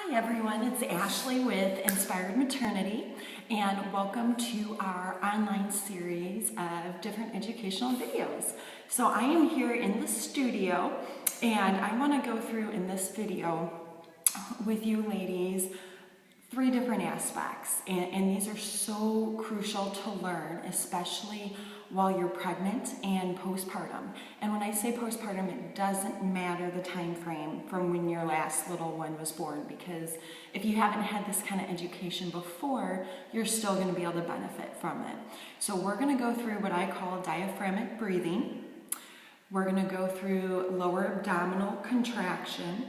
Hi everyone, it's Ashley with Inspired Maternity, and welcome to our online series of different educational videos. So I am here in the studio, and I want to go through in this video with you ladies 3 different aspects, and these are so crucial to learn, especially while you're pregnant and postpartum. And when I say postpartum, it doesn't matter the time frame from when your last little one was born, because if you haven't had this kind of education before, you're still going to be able to benefit from it. So we're going to go through what I call diaphragmatic breathing. We're going to go through lower abdominal contraction,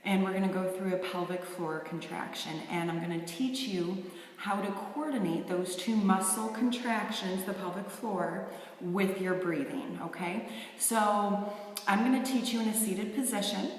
and we're going to go through a pelvic floor contraction, and I'm going to teach you how to coordinate those 2 muscle contractions, the pelvic floor, with your breathing, okay? So I'm going to teach you in a seated position.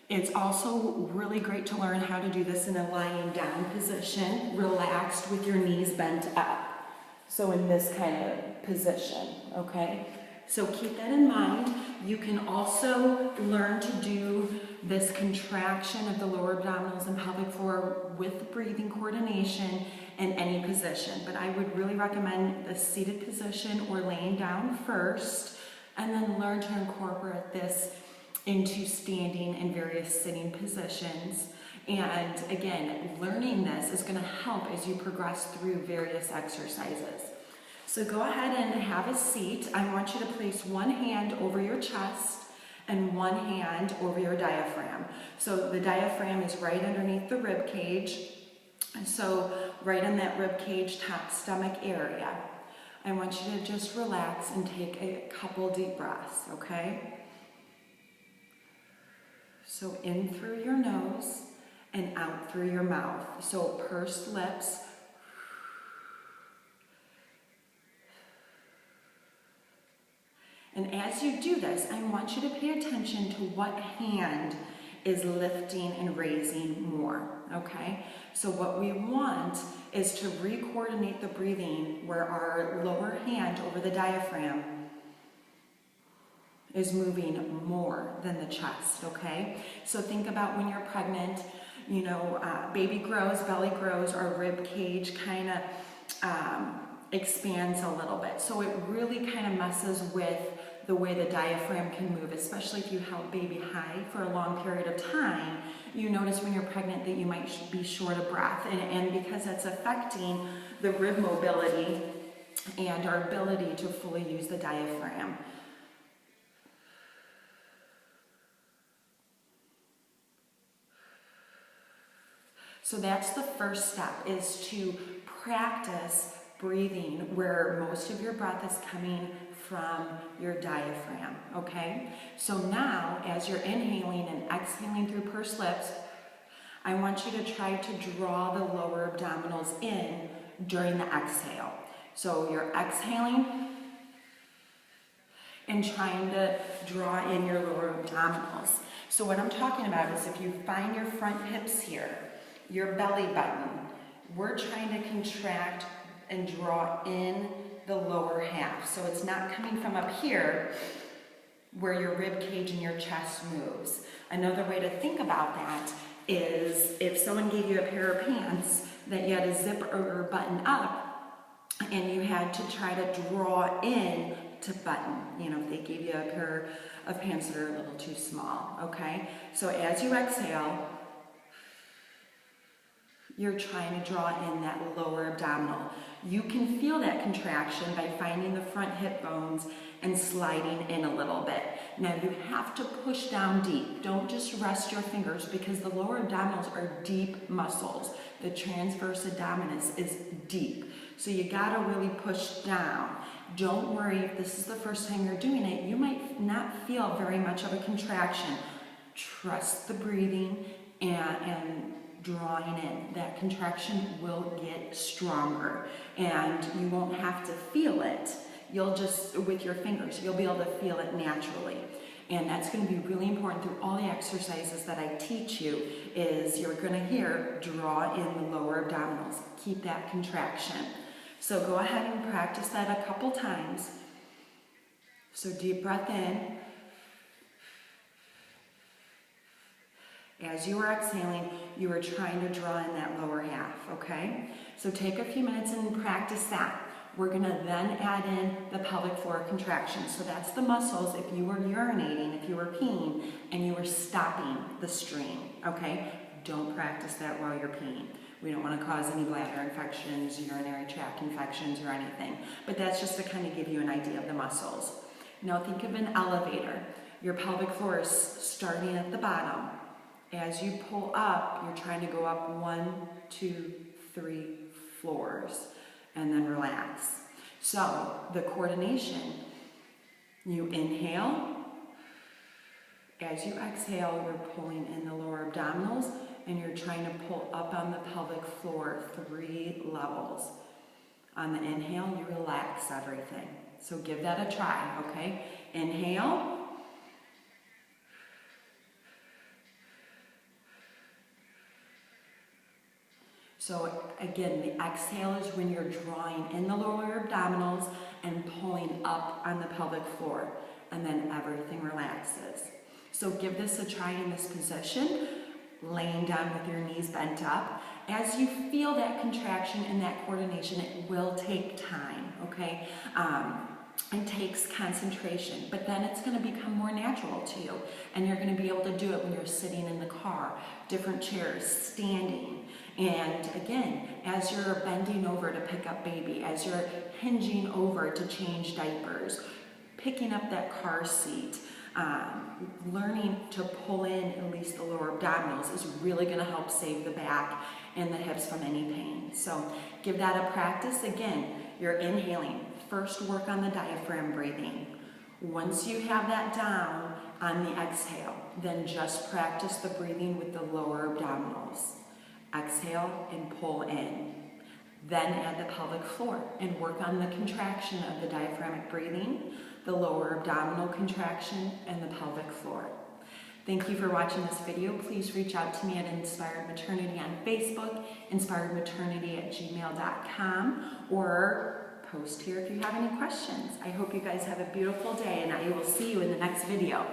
It's also really great to learn how to do this in a lying down position, relaxed with your knees bent up. So in this kind of position, okay? So keep that in mind. You can also learn to do this contraction of the lower abdominals and pelvic floor with breathing coordination in any position. But I would really recommend the seated position or laying down first, and then learn to incorporate this into standing and various sitting positions. And again, learning this is going to help as you progress through various exercises. So go ahead and have a seat. I want you to place one hand over your chest and one hand over your diaphragm. So the diaphragm is right underneath the rib cage. So right in that rib cage, top stomach area. I want you to just relax and take a couple deep breaths, okay? So in through your nose and out through your mouth. So pursed lips. And as you do this, I want you to pay attention to what hand is lifting and raising more, okay? So what we want is to re-coordinate the breathing where our lower hand over the diaphragm is moving more than the chest, okay? So think about when you're pregnant, you know, baby grows, belly grows, our rib cage kind of expands a little bit. So it really kind of messes with the way the diaphragm can move, especially if you held baby high for a long period of time. You notice when you're pregnant that you might be short of breath, and because that's affecting the rib mobility and our ability to fully use the diaphragm. So that's the first step, is to practice breathing where most of your breath is coming from your diaphragm, okay? So now, as you're inhaling and exhaling through pursed lips, I want you to try to draw the lower abdominals in during the exhale. So you're exhaling and trying to draw in your lower abdominals. So what I'm talking about is if you find your front hips here, your belly button, we're trying to contract and draw in the lower half. So it's not coming from up here where your rib cage and your chest moves. Another way to think about that is if someone gave you a pair of pants that you had to zip or button up, and you had to try to draw in to button. You know, if they gave you a pair of pants that are a little too small, okay? So as you exhale, you're trying to draw in that lower abdominal. You can feel that contraction by finding the front hip bones and sliding in a little bit. Now you have to push down deep. Don't just rest your fingers, because the lower abdominals are deep muscles. The transverse abdominis is deep. So you gotta really push down. Don't worry if this is the first time you're doing it. You might not feel very much of a contraction. Trust the breathing and drawing in. That contraction will get stronger, and you won't have to feel it. You'll just, with your fingers, you'll be able to feel it naturally. And that's going to be really important through all the exercises that I teach you, is you're going to hear draw in the lower abdominals. Keep that contraction. So go ahead and practice that a couple times. So deep breath in. As you are exhaling, you are trying to draw in that lower half, okay? So take a few minutes and practice that. We're gonna then add in the pelvic floor contraction. So that's the muscles if you were urinating, if you were peeing, and you were stopping the stream, okay? Don't practice that while you're peeing. We don't want to cause any bladder infections, urinary tract infections, or anything. But that's just to kind of give you an idea of the muscles. Now think of an elevator. Your pelvic floor is starting at the bottom. As you pull up, you're trying to go up 1, 2, 3 floors, and then relax. So the coordination, you inhale. As you exhale, you're pulling in the lower abdominals, and you're trying to pull up on the pelvic floor 3 levels. On the inhale, you relax everything. So give that a try, okay? Inhale. So again, the exhale is when you're drawing in the lower abdominals and pulling up on the pelvic floor, and then everything relaxes. So give this a try in this position, laying down with your knees bent up. As you feel that contraction and that coordination, it will take time, okay? It takes concentration, but then it's going to become more natural to you, and you're going to be able to do it when you're sitting in the car, different chairs, standing. And again, as you're bending over to pick up baby, as you're hinging over to change diapers, picking up that car seat, learning to pull in at least the lower abdominals is really going to help save the back and the hips from any pain. So give that a practice. Again, you're inhaling. First work on the diaphragm breathing. Once you have that down on the exhale, then just practice the breathing with the lower abdominals. Exhale and pull in. Then add the pelvic floor and work on the contraction of the diaphragmatic breathing, the lower abdominal contraction, and the pelvic floor. Thank you for watching this video. Please reach out to me at Inspired Maternity on Facebook, inspiredmaternity@gmail.com, or post here if you have any questions. I hope you guys have a beautiful day, and I will see you in the next video.